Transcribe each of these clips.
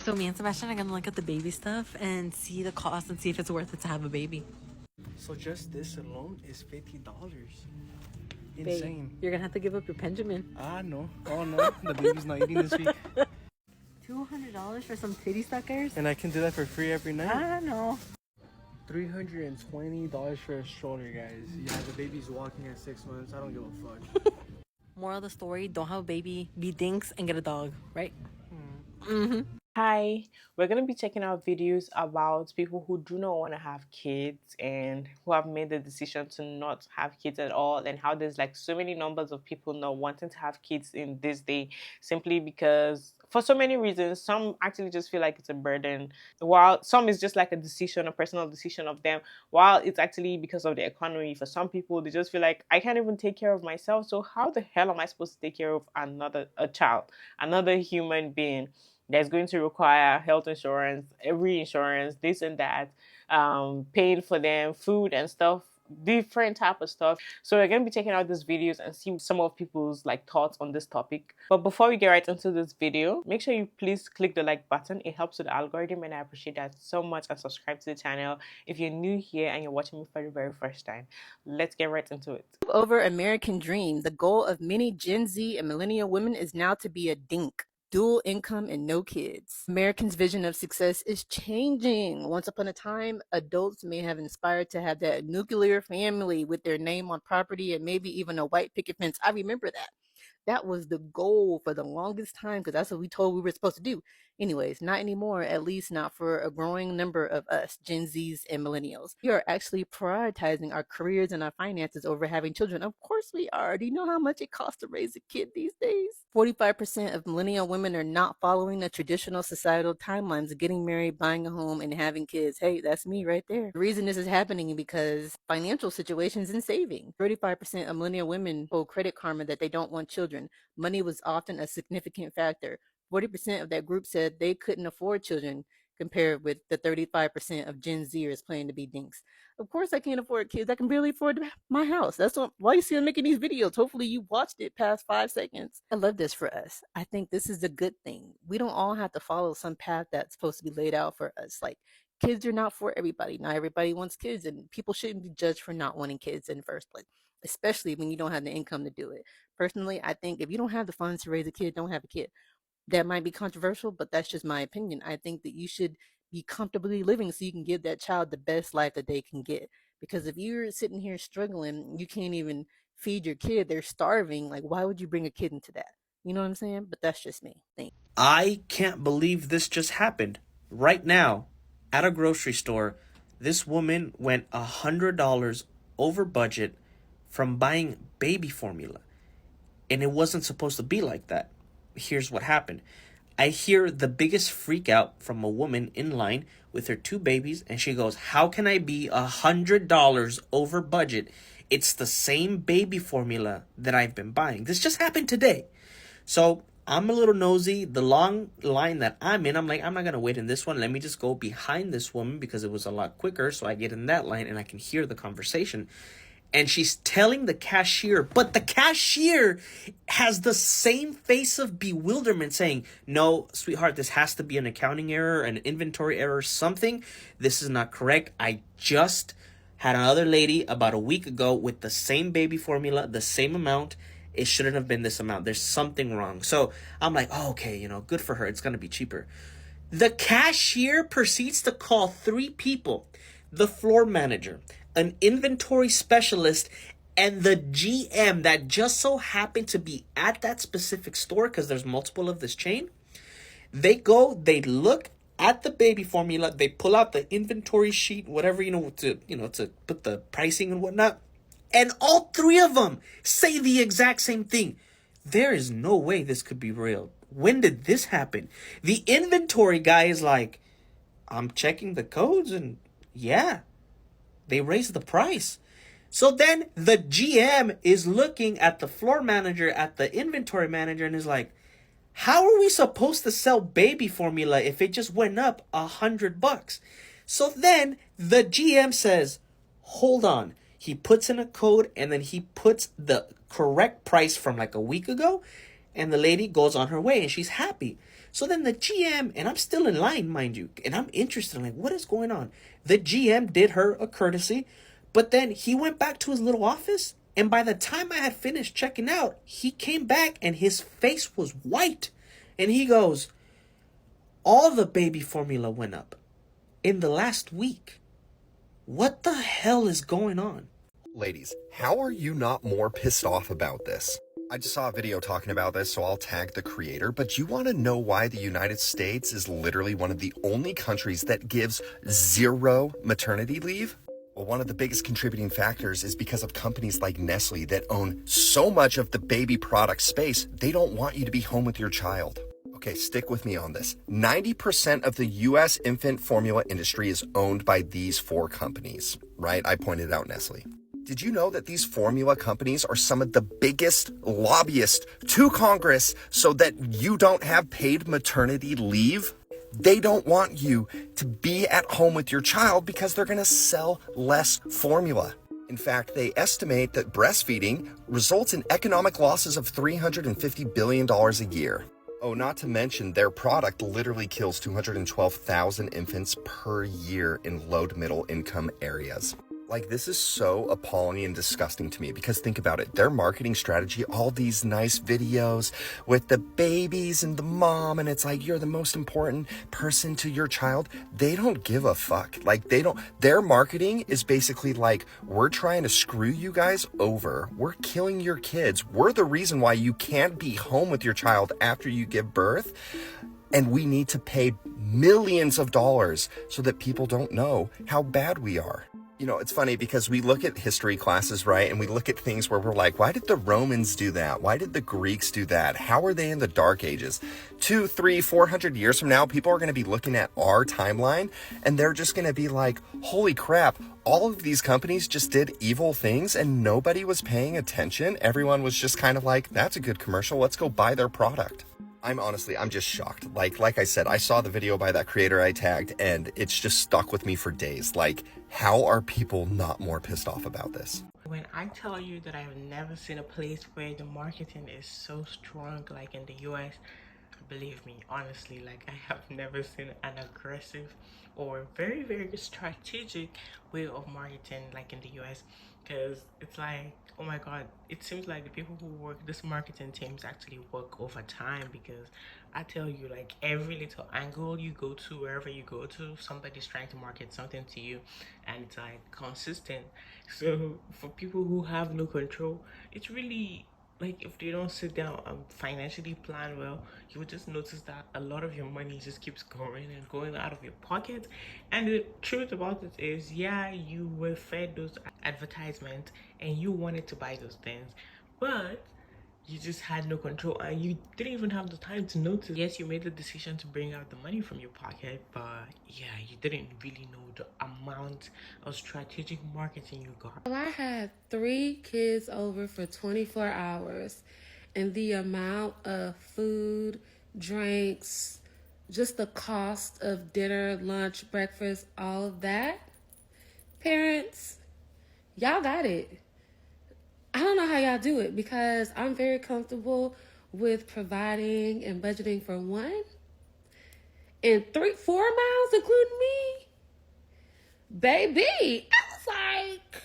So me and Sebastian are gonna look at the baby stuff and see the cost and see if it's worth it to have a baby. So just this alone is $50. Babe, Insane. you're gonna have to give up your Benjamin. Ah, no. Oh, no. The baby's not eating this week. $200 for some titty suckers? And I can do that for free every night. I don't know. $320 for a stroller, guys. Yeah, the baby's walking at 6 months. I don't give a fuck. Moral of the story, don't have a baby, be dinks, and get a dog, right? Hi, we're going to be checking out videos about people who do not want to have kids and who have made the decision to not have kids at all, and how there's like so many numbers of people not wanting to have kids in this day simply because for so many reasons. Some actually just feel like it's a burden, while some is just like a decision, a personal decision of them, while it's actually because of the economy. For some people, they just feel like, I can't even take care of myself, so how the hell am I supposed to take care of a child, another human being that's going to require health insurance, every insurance, this and that, paying for them, food and stuff, different type of stuff. So we're going to be checking out these videos and see some of people's like thoughts on this topic. But before we get right into this video, make sure you please click the like button. It helps with the algorithm and I appreciate that so much. And subscribe to the channel if you're new here and you're watching me for the very first time. Let's get right into it. Over American dream, the goal of many Gen Z and millennial women is now to be a dink. Dual income and no kids. Americans' vision of success is changing. Once upon a time, adults may have inspired to have that nuclear family with their name on property and maybe even a white picket fence. I remember that. That was the goal for the longest time because that's what we told we were supposed to do. Anyways, not anymore, at least not for a growing number of us, Gen Zs and millennials. We are actually prioritizing our careers and our finances over having children. Of course we are. Do you know how much it costs to raise a kid these days? 45% of millennial women are not following the traditional societal timelines of getting married, buying a home, and having kids. Hey, that's me right there. The reason this is happening is because financial situations and saving. 35% of millennial women told Credit Karma that they don't want children. Money was often a significant factor. 40% of that group said they couldn't afford children, compared with the 35% of Gen Zers planning to be dinks. Of course I can't afford kids. I can barely afford my house. That's why you see I'm making these videos. Hopefully you watched it past 5 seconds. I love this for us. I think this is a good thing. We don't all have to follow some path that's supposed to be laid out for us. Like, kids are not for everybody. Not everybody wants kids, and people shouldn't be judged for not wanting kids in the first place, especially when you don't have the income to do it. Personally, I think if you don't have the funds to raise a kid, don't have a kid. That might be controversial, but that's just my opinion. I think that you should be comfortably living so you can give that child the best life that they can get. Because if you're sitting here struggling, you can't even feed your kid, they're starving. Like, why would you bring a kid into that? You know what I'm saying? But that's just me. Thanks. I can't believe this just happened. Right now, at a grocery store, this woman went $100 over budget from buying baby formula. And it wasn't supposed to be like that. Here's what happened. I hear the biggest freak out from a woman in line with her 2 babies, and she goes, how can I be $100 over budget? It's the same baby formula that I've been buying. This just happened today. So I'm a little nosy. The long line that I'm in, I'm like, I'm not going to wait in this one. Let me just go behind this woman because it was a lot quicker. So I get in that line and I can hear the conversation. And she's telling the cashier, but the cashier has the same face of bewilderment saying, no, sweetheart, this has to be an accounting error, an inventory error, something. This is not correct. I just had another lady about a week ago with the same baby formula, the same amount. It shouldn't have been this amount. There's something wrong. So I'm like, oh, okay, good for her. It's going to be cheaper. The cashier proceeds to call 3 people, the floor manager, an inventory specialist, and the GM that just so happened to be at that specific store because there's multiple of this chain. They go, they look at the baby formula, they pull out the inventory sheet, whatever, to put the pricing and whatnot. And all 3 of them say the exact same thing. There is no way this could be real. When did this happen? The inventory guy is like, I'm checking the codes and yeah, they raised the price. So then the GM is looking at the floor manager, at the inventory manager, and is like, how are we supposed to sell baby formula if it just went up $100? So then the GM says, hold on. He puts in a code and then he puts the correct price from like a week ago. And the lady goes on her way and she's happy. So then the GM, and I'm still in line, mind you, and I'm interested in like, what is going on? The GM did her a courtesy, but then he went back to his little office, and by the time I had finished checking out, he came back and his face was white. And he goes, all the baby formula went up in the last week. What the hell is going on? Ladies, how are you not more pissed off about this? I just saw a video talking about this, so I'll tag the creator, but you want to know why the United States is literally one of the only countries that gives 0 maternity leave? Well, one of the biggest contributing factors is because of companies like Nestle that own so much of the baby product space, they don't want you to be home with your child. Okay, stick with me on this. 90% of the US infant formula industry is owned by these 4 companies, right? I pointed out Nestle. Did you know that these formula companies are some of the biggest lobbyists to Congress so that you don't have paid maternity leave? They don't want you to be at home with your child because they're going to sell less formula. In fact, they estimate that breastfeeding results in economic losses of $350 billion a year. Oh, not to mention their product literally kills 212,000 infants per year in low to middle income areas. Like, this is so appalling and disgusting to me because think about it. Their marketing strategy, all these nice videos with the babies and the mom, and it's like, you're the most important person to your child. They don't give a fuck. Like, their marketing is basically like, we're trying to screw you guys over. We're killing your kids. We're the reason why you can't be home with your child after you give birth. And we need to pay millions of dollars so that people don't know how bad we are. You know, it's funny because we look at history classes, right? And we look at things where we're like, why did the Romans do that? Why did the Greeks do that? How are they in the Dark Ages? 200, 300, 400 years from now, people are going to be looking at our timeline and they're just going to be like, holy crap, all of these companies just did evil things and nobody was paying attention. Everyone was just kind of like, that's a good commercial. Let's go buy their product. I'm just shocked. Like I said, I saw the video by that creator I tagged and it's just stuck with me for days. Like, how are people not more pissed off about this? When I tell you that I have never seen a place where the marketing is so strong like in the US, believe me, honestly, like I have never seen an aggressive or very, very strategic way of marketing like in the US. Because it's like, oh my god, it seems like the people who work this marketing teams actually work overtime, because I tell you, like every little angle you go to, wherever you go to, somebody's trying to market something to you and it's like consistent. So for people who have no control, it's really like if they don't sit down and financially plan well, you will just notice that a lot of your money just keeps going and going out of your pocket. And the truth about it is, yeah, you were fed those advertisements and you wanted to buy those things, but you just had no control and you didn't even have the time to notice. Yes, you made the decision to bring out the money from your pocket, but yeah, you didn't really know the amount of strategic marketing you got. Well, I had 3 kids over for 24 hours, and the amount of food, drinks, just the cost of dinner, lunch, breakfast, all of that, parents, y'all got it. I don't know how y'all do it because I'm very comfortable with providing and budgeting for 1 and 3-4 miles, including me. Baby, I was like,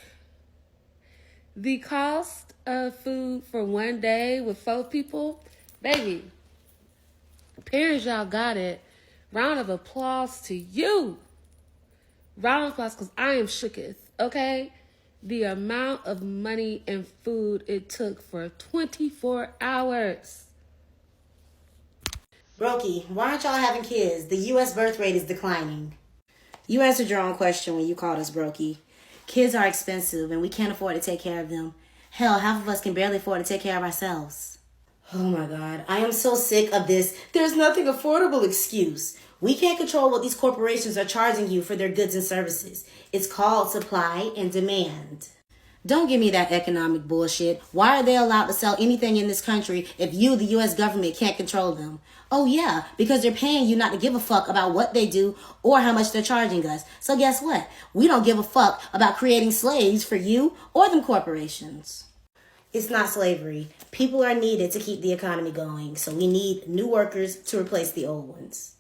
the cost of food for 1 day with 4 people, baby, parents, y'all got it. Round of applause to you. Round of applause, because I am shooketh, okay? The amount of money and food it took for 24 hours. Brokey, why aren't y'all having kids? The U.S. birth rate is declining. You answered your own question when you called us Brokey. Kids are expensive and we can't afford to take care of them. Hell, half of us can barely afford to take care of ourselves. Oh my God, I am so sick of this "there's nothing affordable" excuse. We can't control what these corporations are charging you for their goods and services. It's called supply and demand. Don't give me that economic bullshit. Why are they allowed to sell anything in this country if you, the U.S. government, can't control them? Oh yeah, because they're paying you not to give a fuck about what they do or how much they're charging us. So guess what? We don't give a fuck about creating slaves for you or them corporations. It's not slavery. People are needed to keep the economy going, so we need new workers to replace the old ones.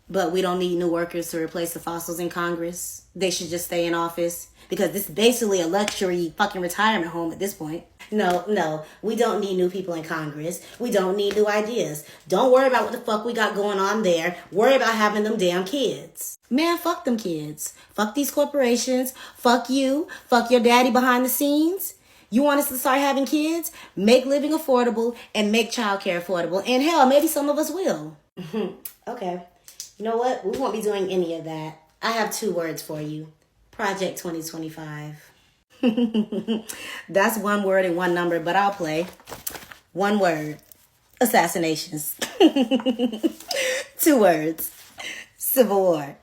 But we don't need new workers to replace the fossils in Congress. They should just stay in office because this is basically a luxury fucking retirement home at this point. No, we don't need new people in Congress. We don't need new ideas. Don't worry about what the fuck we got going on there. Worry about having them damn kids. Man, fuck them kids. Fuck these corporations. Fuck you. Fuck your daddy behind the scenes. You want us to start having kids? Make living affordable and make childcare affordable. And hell, maybe some of us will. Okay. You know what? We won't be doing any of that. I have 2 words for you. Project 2025. That's 1 word and 1 number, but I'll play. 1 word. Assassinations. 2 words. Civil War.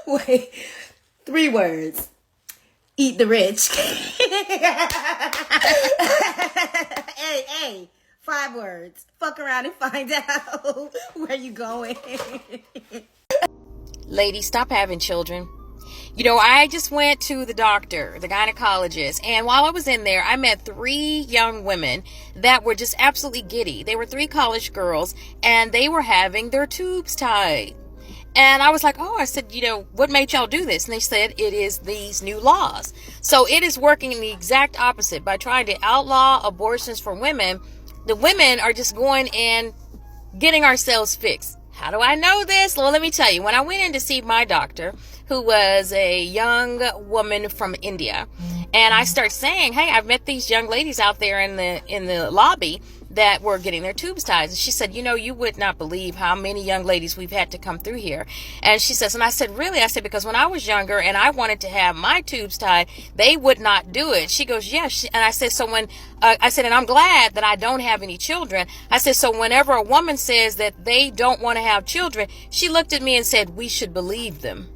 Wait. 3 words. Eat the rich. Hey. 5 words. Fuck around and find out where you going. Ladies, stop having children. You know, I just went to the doctor, the gynecologist, and while I was in there, I met 3 young women that were just absolutely giddy. They were 3 college girls, and they were having their tubes tied. And I was like, I said, what made y'all do this? And they said, it is these new laws. So it is working in the exact opposite. By trying to outlaw abortions for women, the women are just going and getting ourselves fixed. How do I know this? Well, let me tell you. When I went in to see my doctor, who was a young woman from India, and I start saying, hey, I've met these young ladies out there in the lobby that were getting their tubes tied. And she said, you would not believe how many young ladies we've had to come through here. And she says, and I said, really? I said, because when I was younger and I wanted to have my tubes tied, they would not do it. She goes, yes. And I said, so when, I said, and I'm glad that I don't have any children. I said, so whenever a woman says that they don't want to have children, she looked at me and said, we should believe them.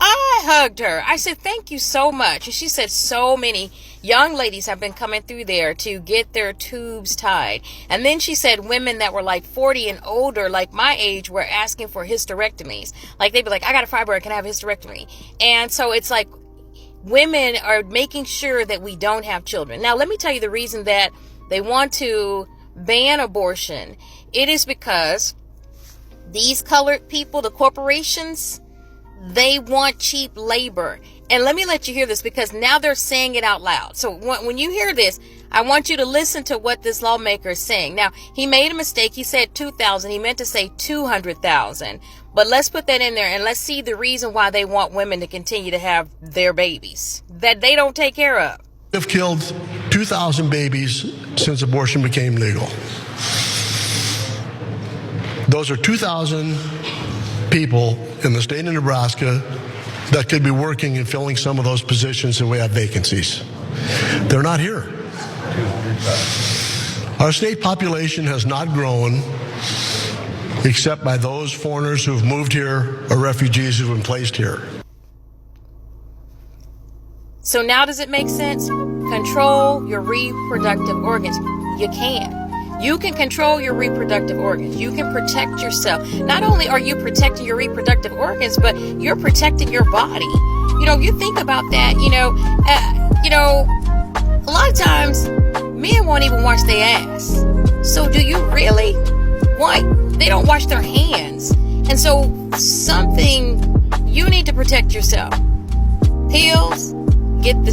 I hugged her. I said, thank you so much. And she said, so many young ladies have been coming through there to get their tubes tied. And then she said women that were like 40 and older, like my age, were asking for hysterectomies. Like they'd be like, I got a fibroid, can I have a hysterectomy? And so it's like women are making sure that we don't have children. Now, let me tell you the reason that they want to ban abortion. It is because these colored people, the corporations, they want cheap labor. And let me let you hear this because now they're saying it out loud. So when you hear this, I want you to listen to what this lawmaker is saying. Now, he made a mistake. He said 2,000. He meant to say 200,000. But let's put that in there and let's see the reason why they want women to continue to have their babies that they don't take care of. Have killed 2,000 babies since abortion became legal. Those are 2,000 people in the state of Nebraska that could be working and filling some of those positions that we have vacancies. They're not here. Our state population has not grown except by those foreigners who've moved here or refugees who've been placed here. So now does it make sense? Control your reproductive organs. You can. You can control your reproductive organs. You can protect yourself. Not only are you protecting your reproductive organs, but you're protecting your body. You think about that, a lot of times men won't even wash their ass. So do you really? Why? They don't wash their hands. And so you need to protect yourself. Pills, get the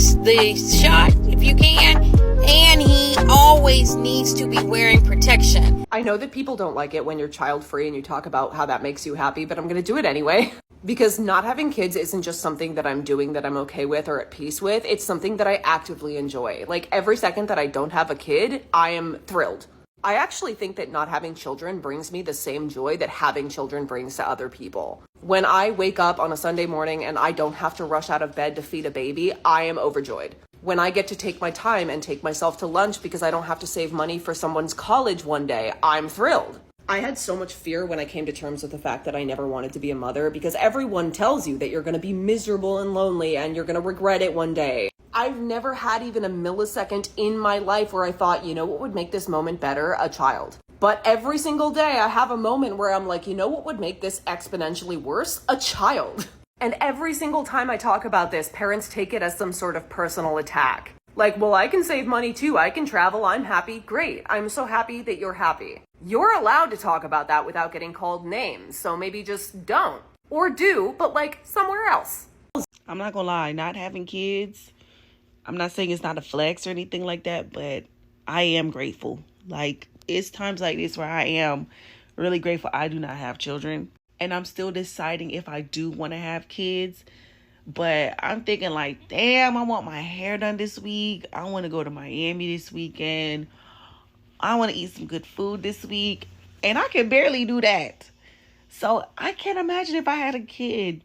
shot if you can. And he always needs to be wearing protection. I know that people don't like it when you're child free and you talk about how that makes you happy, but I'm going to do it anyway. Because not having kids isn't just something that I'm doing that I'm okay with or at peace with. It's something that I actively enjoy. Like every second that I don't have a kid, I am thrilled. I actually think that not having children brings me the same joy that having children brings to other people. When I wake up on a Sunday morning and I don't have to rush out of bed to feed a baby, I am overjoyed. When I get to take my time and take myself to lunch because I don't have to save money for someone's college one day, I'm thrilled. I had so much fear when I came to terms with the fact that I never wanted to be a mother because everyone tells you that you're going to be miserable and lonely and you're going to regret it one day. I've never had even a millisecond in my life where I thought, what would make this moment better? A child. But every single day I have a moment where I'm like, what would make this exponentially worse? A child. And every single time I talk about this, parents take it as some sort of personal attack. Like, well, I can save money too. I can travel. I'm happy. Great. I'm so happy that you're happy. You're allowed to talk about that without getting called names. So maybe just don't. Or do, but like somewhere else. I'm not gonna lie, not having kids, I'm not saying it's not a flex or anything like that, but I am grateful. Like, it's times like this where I am really grateful I do not have children. And I'm still deciding if I do want to have kids. But I'm thinking like, damn, I want my hair done this week. I want to go to Miami this weekend. I want to eat some good food this week. And I can barely do that. So I can't imagine if I had a kid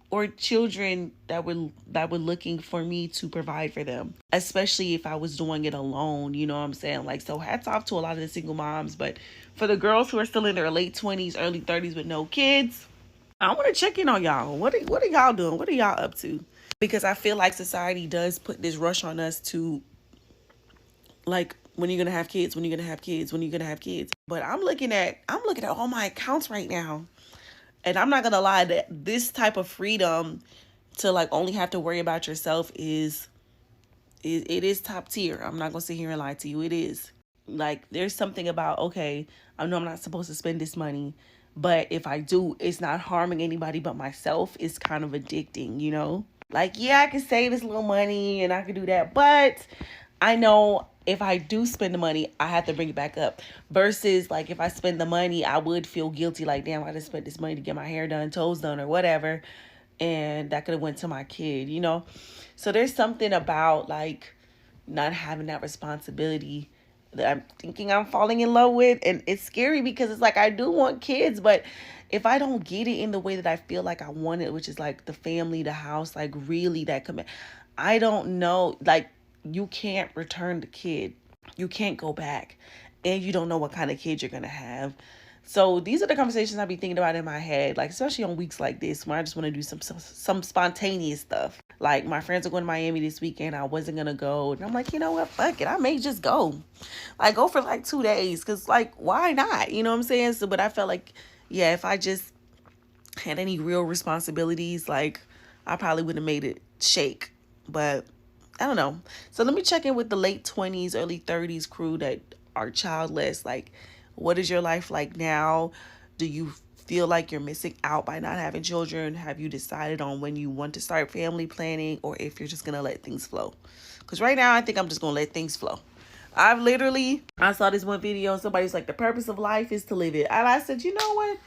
or children that were looking for me to provide for them, especially if I was doing it alone. You know what I'm saying? Like, so hats off to a lot of the single moms, but for the girls who are still in their late 20s, early 30s with no kids, I want to check in on y'all. What are y'all doing? What are y'all up to? Because I feel like society does put this rush on us to, like, when you're gonna have kids, when you're gonna have kids, when you're gonna have kids. But I'm looking at all my accounts right now. And I'm not gonna lie, that this type of freedom to like only have to worry about yourself is top tier. I'm not gonna sit here and lie to you. It is. Like, there's something about, okay, I know I'm not supposed to spend this money, but if I do, it's not harming anybody but myself. It's kind of addicting, you know? Like, yeah, I can save this little money and I can do that, but I know if I do spend the money, I have to bring it back up. Versus, like, if I spend the money, I would feel guilty. Like, damn, I just spent this money to get my hair done, toes done, or whatever. And that could have went to my kid, you know? So there's something about, like, not having that responsibility that I'm thinking I'm falling in love with. And it's scary because it's like, I do want kids, but if I don't get it in the way that I feel like I want it, which is like the family, the house, like really that commit, I don't know, like, you can't return the kid. You can't go back. And you don't know what kind of kid you're going to have. So these are the conversations I be thinking about in my head, like, especially on weeks like this when I just want to do some spontaneous stuff. Like, my friends are going to Miami this weekend. I wasn't going to go. And I'm like, you know what? Fuck it. I may just go. Like, go for like 2 days. Because, like, why not? You know what I'm saying? So, but I felt like, yeah, if I just had any real responsibilities, like, I probably would have made it shake. But I don't know. So let me check in with the late 20s, early 30s crew that are childless. Like, what is your life like now? Do you feel like you're missing out by not having children? Have you decided on when you want to start family planning, or if you're just going to let things flow? Because right now, I think I'm just going to let things flow. I saw this one video and somebody's like, the purpose of life is to live it. And I said, you know what?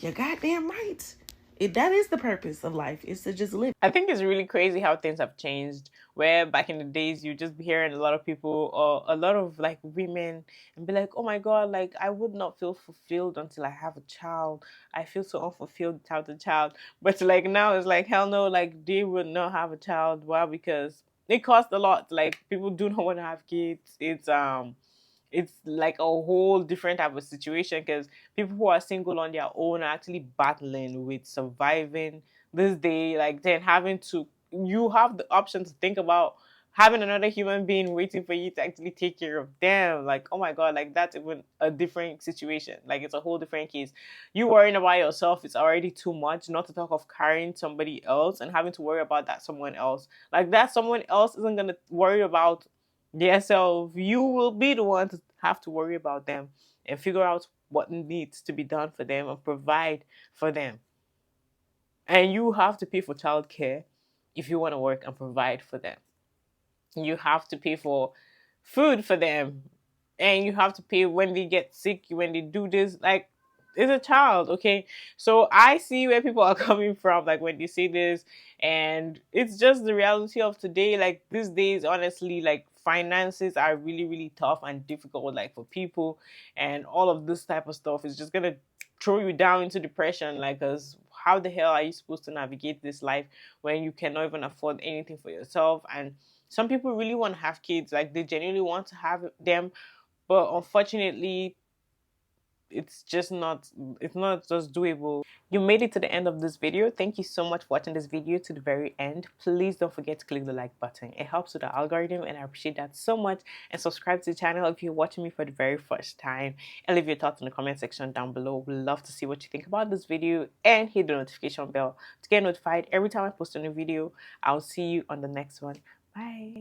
You're goddamn right. That is the purpose of life, is to just live. I think it's really crazy how things have changed. Where back in the days, you just be hearing a lot of people or a lot of like women and be like, oh my God, like I would not feel fulfilled until I have a child. I feel so unfulfilled without a child. But like now it's like, hell no, like they would not have a child. Why? Because it costs a lot. Like people do not want to have kids. It's like a whole different type of situation because people who are single on their own are actually battling with surviving this day. Like then you have the option to think about having another human being waiting for you to actually take care of them. Like, oh my God, like that's even a different situation. Like it's a whole different case. You worrying about yourself is already too much, not to talk of carrying somebody else and having to worry about that someone else. Like that someone else isn't going to worry about themselves. You will be the one to have to worry about them and figure out what needs to be done for them and provide for them. And you have to pay for childcare if you want to work and provide for them. You have to pay for food for them. And you have to pay when they get sick, when they do this. Like, it's a child, okay? So I see where people are coming from, like when they say this. And it's just the reality of today. Like, these days, honestly, like, finances are really, really tough and difficult, like, for people. And all of this type of stuff is just going to throw you down into depression. Like, because how the hell are you supposed to navigate this life when you cannot even afford anything for yourself? And some people really want to have kids. Like, they genuinely want to have them. But unfortunately, it's not just doable. You made it to the end of this video. Thank you so much for watching this video to the very end. Please don't forget to click the like button. It helps with the algorithm and I appreciate that so much. And subscribe to the channel if you're watching me for the very first time, and leave your thoughts in the comment section down below. We'd love to see what you think about this video, and hit the notification bell to get notified every time I post a new video. I'll see you on the next one. Bye.